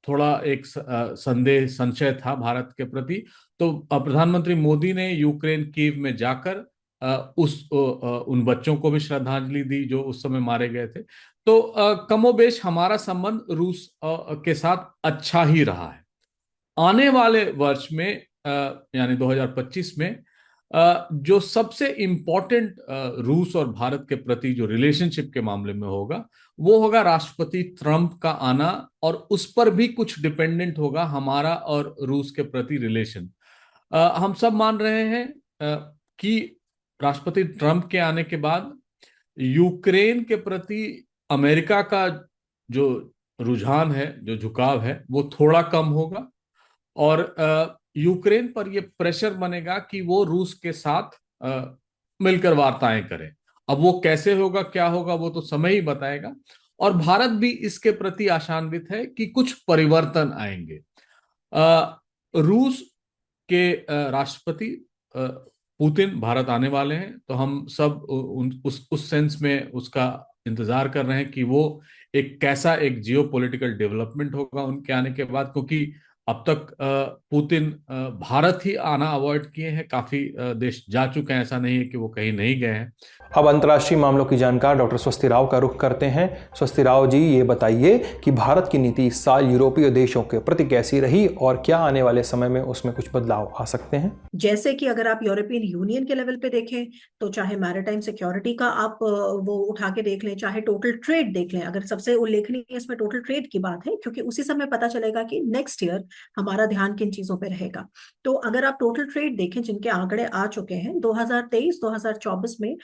Speaker 7: थोड़ा एक संशय था भारत के प्रति। तो प्रधानमंत्री मोदी ने यूक्रेन कीव में जाकर उन बच्चों को भी श्रद्धांजलि दी जो उस समय मारे गए थे। तो कमोबेश हमारा संबंध रूस के साथ अच्छा ही रहा है। आने वाले वर्ष में यानी 2025 में जो सबसे इम्पोर्टेंट रूस और भारत के प्रति जो रिलेशनशिप के मामले में होगा वो होगा राष्ट्रपति ट्रंप का आना, और उस पर भी कुछ डिपेंडेंट होगा हमारा और रूस के प्रति रिलेशन। हम सब मान रहे हैं कि राष्ट्रपति ट्रंप के आने के बाद यूक्रेन के प्रति अमेरिका का जो रुझान है, जो झुकाव है, वो थोड़ा कम होगा, और यूक्रेन पर यह प्रेशर बनेगा कि वो रूस के साथ मिलकर वार्ताएं करें। अब वो कैसे होगा, क्या होगा, वो तो समय ही बताएगा। और भारत भी इसके प्रति आशान्वित है कि कुछ परिवर्तन आएंगे। रूस के राष्ट्रपति पुतिन भारत आने वाले हैं, तो हम सब उस सेंस में उसका इंतजार कर रहे हैं कि वो कैसा एक जियोपॉलिटिकल डेवलपमेंट होगा उनके आने के बाद, क्योंकि अब तक पुतिन भारत ही आना अवॉइड किए हैं, काफी देश जा चुके हैं, ऐसा नहीं है कि वो कहीं नहीं गए हैं।
Speaker 1: अब अंतर्राष्ट्रीय मामलों की जानकार डॉक्टर स्वस्ति राव का रुख करते हैं। स्वस्ति राव जी, ये बताइए कि भारत की नीति इस साल यूरोपीय देशों के प्रति कैसी रही और क्या आने वाले समय में उसमें कुछ बदलाव आ सकते हैं?
Speaker 8: जैसे कि अगर आप यूरोपियन यूनियन के लेवल पे देखें तो चाहे मैरिटाइम सिक्योरिटी का आप वो उठा के देख लें, चाहे टोटल ट्रेड देख लें, अगर सबसे उल्लेखनीय इसमें टोटल ट्रेड की बात है, क्योंकि उसी समय पता चलेगा कि नेक्स्ट ईयर हमारा ध्यान किन चीजों पे रहेगा। तो अगर आप टोटल ट्रेड देखें जिनके आंकड़े आ चुके हैं 2023-2024 में,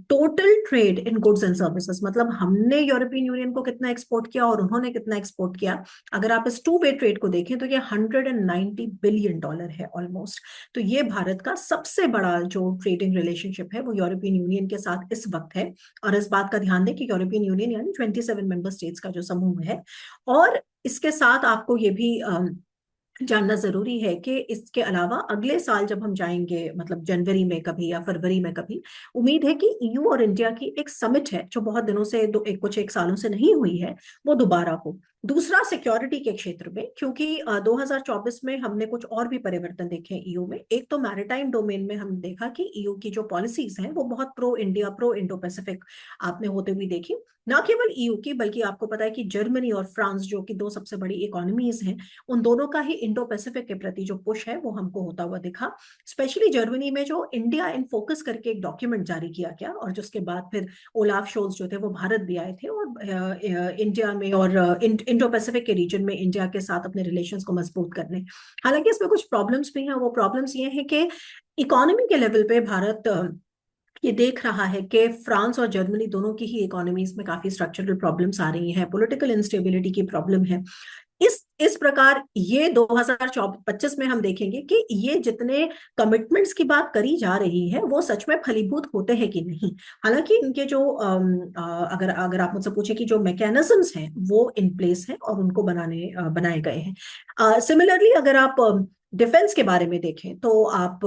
Speaker 8: total trade in goods and services, मतलब हमने यूरोपियन यूनियन को कितना एक्सपोर्ट किया और उन्होंने कितना एक्सपोर्ट किया, अगर आप इस टू वे ट्रेड को देखें तो ये $190 बिलियन है ऑलमोस्ट। तो ये भारत का सबसे बड़ा जो ट्रेडिंग रिलेशनशिप है वो यूरोपियन यूनियन के साथ इस वक्त है। और इस बात का ध्यान दें कि यूरोपियन यूनियन यानी 27 मेंबर स्टेट्स का जो समूह है, और इसके साथ आपको ये भी जानना जरूरी है कि इसके अलावा अगले साल जब हम जाएंगे, मतलब जनवरी में कभी या फरवरी में कभी, उम्मीद है कि ईयू और इंडिया की एक समिट है जो बहुत दिनों से कुछ एक सालों से नहीं हुई है, वो दोबारा हो। दूसरा, सिक्योरिटी के क्षेत्र में, क्योंकि 2024 में हमने कुछ और भी परिवर्तन देखे ईयू में। एक तो मैरिटाइम डोमेन में हमने देखा कि ईयू की जो पॉलिसीज हैं वो बहुत pro India, pro Indo Pacific आपने होते हुए देखी। ना केवल ईयू की, बल्कि आपको पता है कि जर्मनी और फ्रांस, जो कि दो सबसे बड़ी इकोनॉमीज हैं, उन दोनों का ही इंडो पैसिफिक के प्रति जो पुश है वो हमको होता हुआ दिखा। स्पेशली जर्मनी में जो इंडिया इन फोकस करके एक डॉक्यूमेंट जारी किया गया, और जिसके बाद फिर ओलाफ शोल्स जो थे वो भारत भी आए थे, और इंडिया में और इंडो पैसिफिक के रीजन में इंडिया के साथ अपने रिलेशंस को मजबूत करने। हालांकि इसमें कुछ प्रॉब्लम्स भी हैं। वो प्रॉब्लम्स ये हैं कि इकोनॉमी के लेवल पे भारत ये देख रहा है कि फ्रांस और जर्मनी दोनों की ही इकोनॉमीज में काफी स्ट्रक्चरल प्रॉब्लम्स आ रही हैं, पॉलिटिकल इंस्टेबिलिटी की प्रॉब्लम है। इस प्रकार ये 2025 में हम देखेंगे कि ये जितने कमिटमेंट्स की बात करी जा रही है वो सच में फलीभूत होते हैं कि नहीं। हालांकि इनके जो अगर अगर आप मुझसे पूछे कि जो मैकेनिज्म्स हैं वो इन प्लेस हैं और उनको बनाए गए हैं। सिमिलरली अगर आप डिफेंस के बारे में देखें तो आप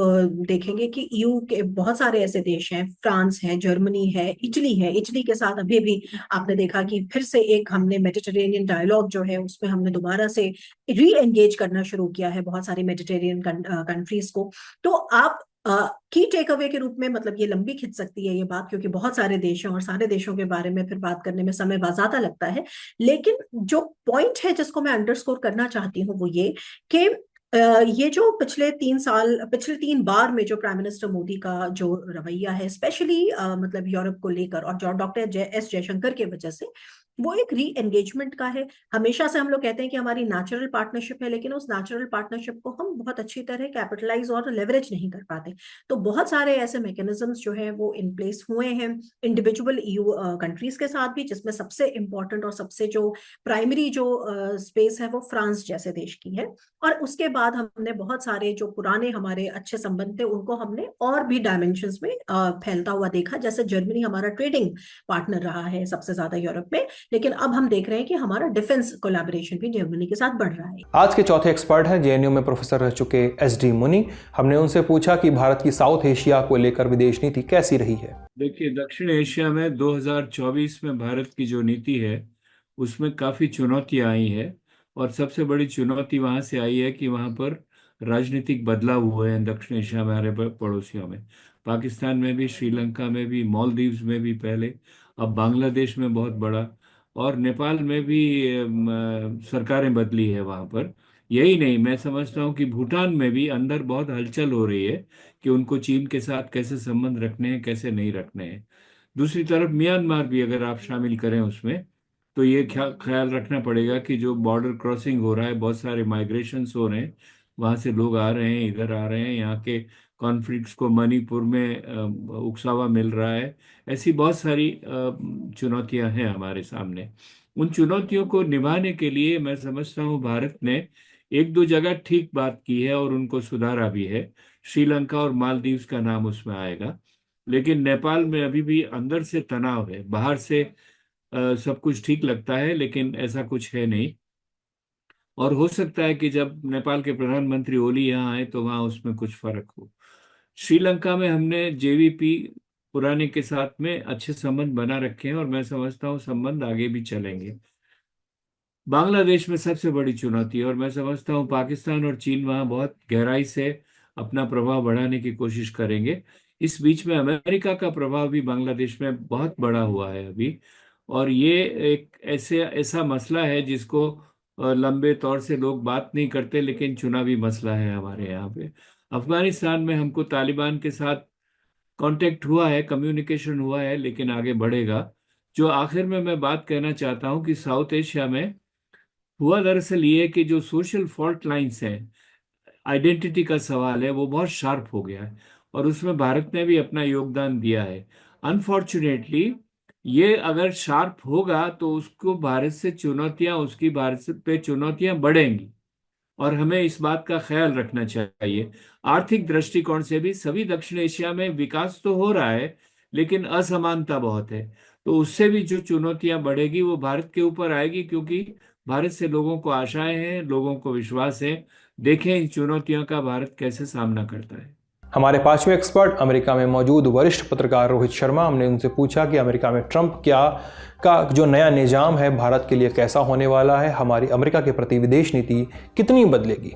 Speaker 8: देखेंगे कि ईयू के बहुत सारे ऐसे देश हैं, फ्रांस है, जर्मनी है, इटली है। इटली के साथ अभी भी आपने देखा कि फिर से एक हमने मेडिटेरेनियन डायलॉग जो है उसमें हमने दोबारा से री एंगेज करना शुरू किया है बहुत सारी मेडिटेरेनियन कंट्रीज को। तो आप की टेक अवे के रूप में, मतलब ये लंबी खिंच सकती है ये बात, क्योंकि बहुत सारे देश हैं और सारे देशों के बारे में फिर बात करने में समय ज्यादा लगता है। लेकिन जो पॉइंट है जिसको मैं अंडरस्कोर करना चाहती हूँ वो ये कि ये जो पिछले 3 बार में जो प्राइम मिनिस्टर मोदी का जो रवैया है, स्पेशली मतलब यूरोप को लेकर, और जो डॉक्टर एस जयशंकर के वजह से, वो एक री एंगेजमेंट का है। हमेशा से हम लोग कहते हैं कि हमारी नेचुरल पार्टनरशिप है, लेकिन उस नेचुरल पार्टनरशिप को हम बहुत अच्छी तरह कैपिटलाइज और लेवरेज नहीं कर पाते। तो बहुत सारे ऐसे मैकेनिज्म्स जो है वो इन प्लेस हुए हैं इंडिविजुअल ईयू कंट्रीज के साथ भी, जिसमें सबसे इंपॉर्टेंट और सबसे जो प्राइमरी जो स्पेस है वो फ्रांस जैसे देश की है। और उसके बाद हमने बहुत सारे जो पुराने हमारे अच्छे संबंध थे उनको हमने और भी डायमेंशंस में फैलता हुआ देखा। जैसे जर्मनी हमारा ट्रेडिंग पार्टनर रहा है सबसे ज्यादा यूरोप में, लेकिन अब हम देख रहे हैं कि हमारा डिफेंस कोलैबोरेशन भी जर्मनी के साथ बढ़ रहा है।
Speaker 1: आज के चौथे एक्सपर्ट हैं जेएनयू में प्रोफेसर रह चुके एसडी मुनि। हमने उनसे पूछा कि भारत की साउथ एशिया को लेकर विदेश नीति कैसी रही है।
Speaker 9: देखिए, दक्षिण एशिया में 2024 में भारत की जो नीति है उसमें काफ़ी चुनौतियां आई है, और सबसे बड़ी चुनौती वहाँ से आई है कि वहाँ पर राजनीतिक बदलाव हुए हैं दक्षिण एशिया में, हमारे पड़ोसियों में, पाकिस्तान में भी, श्रीलंका में भी, मालदीव्स में भी पहले, अब बांग्लादेश में बहुत बड़ा, और नेपाल में भी सरकारें बदली है वहाँ पर। यही नहीं, मैं समझता हूँ कि भूटान में भी अंदर बहुत हलचल हो रही है कि उनको चीन के साथ कैसे संबंध रखने हैं, कैसे नहीं रखने हैं। दूसरी तरफ म्यांमार भी अगर आप शामिल करें उसमें, तो ये ख्याल रखना पड़ेगा कि जो बॉर्डर क्रॉसिंग हो रहा है, बहुत सारे माइग्रेशंस हो रहे हैं, वहाँ से लोग आ रहे हैं, इधर आ रहे हैं, यहाँ के कॉन्फ्लिक्ट्स को मणिपुर में उकसावा मिल रहा है। ऐसी बहुत सारी चुनौतियां हैं हमारे सामने। उन चुनौतियों को निभाने के लिए मैं समझता हूँ भारत ने एक दो जगह ठीक बात की है और उनको सुधारा भी है। श्रीलंका और मालदीव्स का नाम उसमें आएगा। लेकिन नेपाल में अभी भी अंदर से तनाव है, बाहर से सब कुछ ठीक लगता है लेकिन ऐसा कुछ है नहीं। और हो सकता है कि जब नेपाल के प्रधानमंत्री ओली यहाँ आए तो वहाँ उसमें कुछ फर्क हो। श्रीलंका में हमने जेवीपी पुराने के साथ में अच्छे संबंध बना रखे हैं और मैं समझता हूँ संबंध आगे भी चलेंगे। बांग्लादेश में सबसे बड़ी चुनौती है, और मैं समझता हूँ पाकिस्तान और चीन वहाँ बहुत गहराई से अपना प्रभाव बढ़ाने की कोशिश करेंगे। इस बीच में अमेरिका का प्रभाव भी बांग्लादेश में बहुत बड़ा हुआ है अभी, और ये एक ऐसा मसला है जिसको लंबे तौर से लोग बात नहीं करते, लेकिन चुनावी मसला है हमारे यहाँ पे। अफगानिस्तान में हमको तालिबान के साथ कांटेक्ट हुआ है, कम्युनिकेशन हुआ है, लेकिन आगे बढ़ेगा। जो आखिर में मैं बात कहना चाहता हूँ कि साउथ एशिया में हुआ दरअसल ये है कि जो सोशल फॉल्ट लाइंस हैं, आइडेंटिटी का सवाल है, वो बहुत शार्प हो गया है और उसमें भारत ने भी अपना योगदान दिया है। अनफॉर्चुनेटली ये अगर शार्प होगा तो उसको भारत से चुनौतियां, उसकी भारत से पे चुनौतियां बढ़ेंगी, और हमें इस बात का ख्याल रखना चाहिए। आर्थिक दृष्टिकोण से भी सभी दक्षिण एशिया में विकास तो हो रहा है, लेकिन असमानता बहुत है, तो उससे भी जो चुनौतियां बढ़ेगी वो भारत के ऊपर आएगी, क्योंकि भारत से लोगों को आशाएं हैं, लोगों को विश्वास है, देखें इन चुनौतियों का भारत कैसे सामना करता है।
Speaker 1: हमारे पांचवें एक्सपर्ट अमेरिका में मौजूद वरिष्ठ पत्रकार रोहित शर्मा। हमने उनसे पूछा कि अमेरिका में ट्रंप का जो नया निजाम है भारत के लिए कैसा होने वाला है, हमारी अमेरिका के प्रति विदेश नीति कितनी बदलेगी।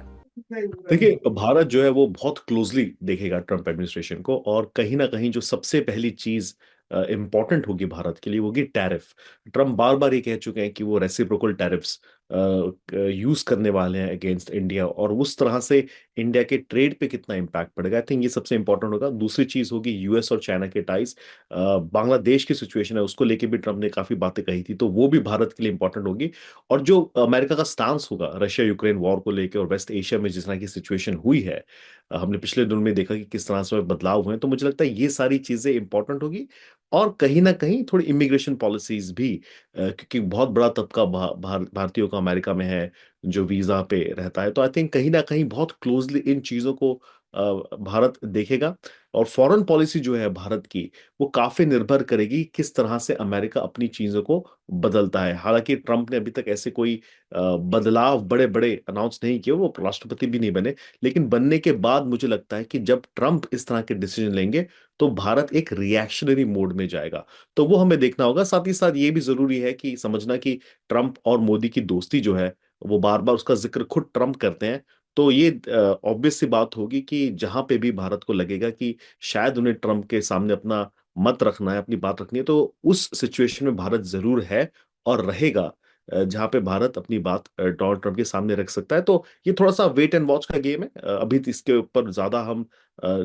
Speaker 10: देखिए, भारत जो है वो बहुत क्लोजली देखेगा ट्रम्प एडमिनिस्ट्रेशन को, और कहीं ना कहीं जो सबसे पहली चीज इंपॉर्टेंट होगी भारत के लिए वो होगी टैरिफ। ट्रम्प बार बार ये कह चुके हैं कि वो रेसिप्रोकल टैरिफ्स यूज करने वाले हैं अगेंस्ट इंडिया, और उस तरह से इंडिया के ट्रेड पे कितना इम्पैक्ट पड़ेगा, आई थिंक ये सबसे इंपॉर्टेंट होगा। दूसरी चीज होगी यूएस और चाइना के टाइज। बांग्लादेश की सिचुएशन है उसको लेके भी ट्रम्प ने काफी बातें कही थी, तो वो भी भारत के लिए इंपॉर्टेंट होगी। और जो अमेरिका का स्टांस होगा रशिया यूक्रेन वॉर को लेकर और वेस्ट एशिया में जिस तरह की सिचुएशन हुई है, हमने पिछले दिनों में देखा कि किस तरह से बदलाव हुए हैं, तो मुझे लगता है ये सारी चीजें इंपॉर्टेंट होगी। और कहीं ना कहीं थोड़ी इमिग्रेशन पॉलिसीज भी, क्योंकि बहुत बड़ा तबका भारतीयों का अमेरिका में है जो वीजा पे रहता है, तो आई थिंक कहीं ना कहीं बहुत क्लोजली इन चीजों को भारत देखेगा। और फॉरेन पॉलिसी जो है भारत की वो काफी निर्भर करेगी किस तरह से अमेरिका अपनी चीजों को बदलता है। हालांकि ट्रंप ने अभी तक ऐसे कोई बदलाव बड़े बड़े अनाउंस नहीं किए, वो राष्ट्रपति भी नहीं बने, लेकिन बनने के बाद मुझे लगता है कि जब ट्रंप इस तरह के डिसीजन लेंगे तो भारत एक रिएक्शनरी मोड में जाएगा, तो वो हमें देखना होगा। साथ ही साथ ये भी जरूरी है कि समझना कि ट्रंप और मोदी की दोस्ती जो है वो बार बार उसका जिक्र खुद ट्रंप करते हैं, तो ये ऑब्वियस सी बात होगी कि जहां पे भी भारत को लगेगा कि शायद उन्हें ट्रंप के सामने अपना मत रखना है, अपनी बात रखनी है, तो उस सिचुएशन में भारत जरूर है और रहेगा जहां पे भारत अपनी बात डोनाल्ड ट्रंप के सामने रख सकता है। तो ये थोड़ा सा वेट एंड वॉच का गेम है, अभी तो इसके ऊपर ज्यादा हम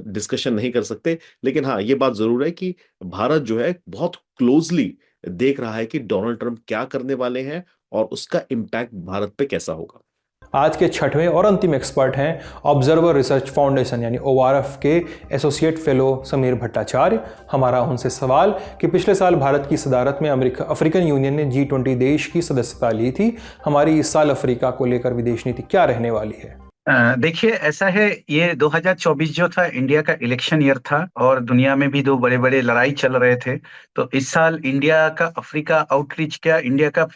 Speaker 10: डिस्कशन नहीं कर सकते, लेकिन हाँ ये बात जरूर है कि भारत जो है बहुत क्लोजली देख रहा है कि डोनाल्ड ट्रंप क्या करने वाले हैं और उसका इम्पैक्ट भारत पे कैसा होगा।
Speaker 1: आज के छठवें और अंतिम एक्सपर्ट हैं ऑब्जर्वर रिसर्च फाउंडेशन यानी ORF के एसोसिएट फेलो समीर भट्टाचार्य। हमारा उनसे सवाल कि पिछले साल भारत की सदारत में अफ्रीकन यूनियन ने G20 देश की सदस्यता ली थी, हमारी इस साल अफ्रीका को लेकर विदेश नीति क्या रहने वाली है।
Speaker 11: देखिए ऐसा है, ये 2024 जो था इंडिया का इलेक्शन ईयर था और दुनिया में भी दो बड़े बड़े लड़ाई चल रहे थे, तो इस साल इंडिया का अफ्रीका आउटरीच क्या, इंडिया का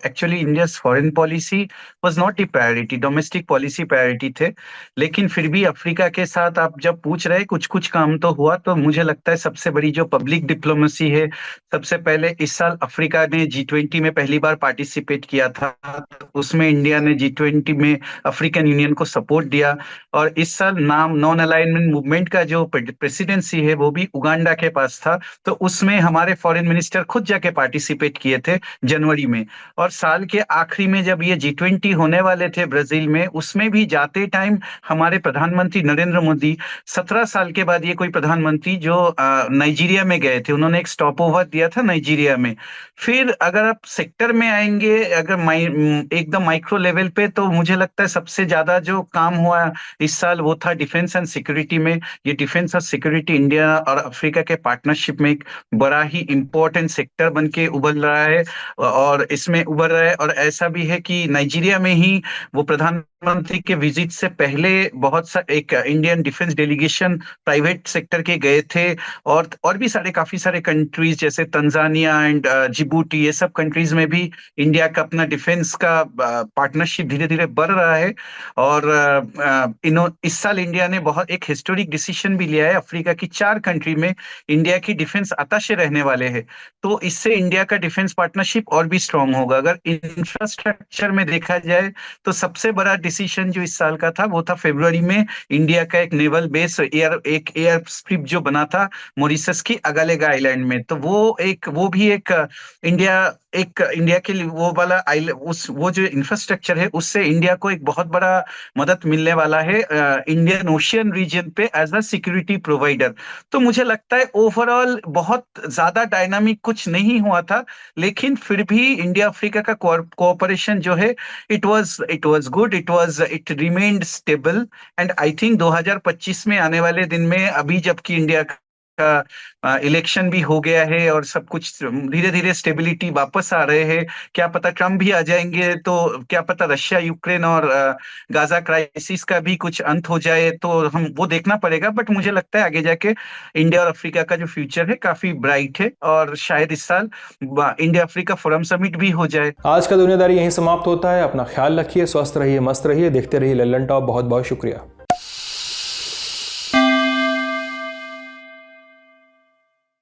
Speaker 11: actually India foreign policy was not a priority, domestic policy priority थे, लेकिन फिर भी अफ्रीका के साथ आप जब पूछ रहे कुछ कुछ काम तो हुआ। तो मुझे लगता है सबसे बड़ी जो पब्लिक डिप्लोमेसी है, सबसे पहले इस साल अफ्रीका ने G20 में पहली बार पार्टिसिपेट किया था, तो उसमें इंडिया ने G20 में अफ्रीकन यूनियन को सपोर्ट दिया। और इस साल नॉन अलाइनमेंट मूवमेंट का जो प्रेसिडेंसी है वो भी उगांडा के पास था, तो उसमें हमारे फॉरेन मिनिस्टर खुद जाके पार्टिसिपेट किए थे जनवरी में। और साल के आखिरी में जब ये G20 होने वाले थे ब्राजील में, उसमें भी जाते टाइम हमारे प्रधानमंत्री नरेंद्र मोदी 17 साल के बाद ये कोई प्रधानमंत्री जो नाइजीरिया में गए थे, उन्होंने एक स्टॉप ओवर दिया था नाइजीरिया में। फिर अगर आप सेक्टर में आएंगे, अगर एकदम माइक्रो लेवल पे, तो मुझे लगता है सबसे ज्यादा जो काम हुआ इस साल वो था डिफेंस एंड सिक्योरिटी में। ये डिफेंस और सिक्योरिटी इंडिया और अफ्रीका के पार्टनरशिप में एक बड़ा ही इंपॉर्टेंट सेक्टर बन के उभर रहा है, और इसमें उभर रहा है। और ऐसा भी है कि नाइजीरिया में ही वो प्रधानमंत्री के विजिट से पहले बहुत सा एक Indian defence delegation private sector के गए थे, और भी काफी सारे कंट्रीज जैसे तंजानिया एंड जिबूटी, ये सब कंट्रीज में भी इंडिया का अपना डिफेंस का पार्टनरशिप धीरे धीरे बढ़ रहा है। और इस साल इंडिया ने बहुत एक हिस्टोरिक डिसीजन भी लिया है, अफ्रीका की 4 कंट्री में इंडिया की डिफेंस अताशे रहने वाले हैं, तो इससे इंडिया का डिफेंस पार्टनरशिप और भी स्ट्रांग होगा। अगर इंफ्रास्ट्रक्चर में देखा जाए तो सबसे बड़ा डिसीजन जो इस साल का था वो था फरवरी में इंडिया का एक नेवल बेस एक एयर स्ट्रिप जो बना था मॉरिशस की अगालेगा आइलैंड में, तो वो भी एक इंडिया के लिए वो वाला वो जो इंफ्रास्ट्रक्चर है उससे इंडिया को एक बहुत बड़ा मदद मिलने वाला है इंडियन ओशियन रीजन पे एज अ सिक्योरिटी प्रोवाइडर। तो मुझे लगता है ओवरऑल बहुत ज्यादा डायनामिक कुछ नहीं हुआ था, लेकिन फिर भी इंडिया अफ्रीका का कोऑपरेशन जो है it was good, it remained stable. And I think 2025 में आने वाले दिन में, अभी जबकि इंडिया का इलेक्शन भी हो गया है और सब कुछ धीरे धीरे स्टेबिलिटी वापस आ रहे हैं। क्या पता ट्रम्प भी आ जाएंगे तो क्या पता रशिया यूक्रेन और गाजा क्राइसिस का भी कुछ अंत हो जाए, तो हम वो देखना पड़ेगा। बट मुझे लगता है आगे जाके इंडिया और अफ्रीका का जो फ्यूचर है काफी ब्राइट है और शायद इस साल इंडिया अफ्रीका फोरम समिट भी हो जाए।
Speaker 1: आज का दुनियादारी यहीं समाप्त होता है। अपना ख्याल रखिए, स्वस्थ रहिए, मस्त रहिए, देखते रहिए लल्लन टॉप। बहुत बहुत शुक्रिया।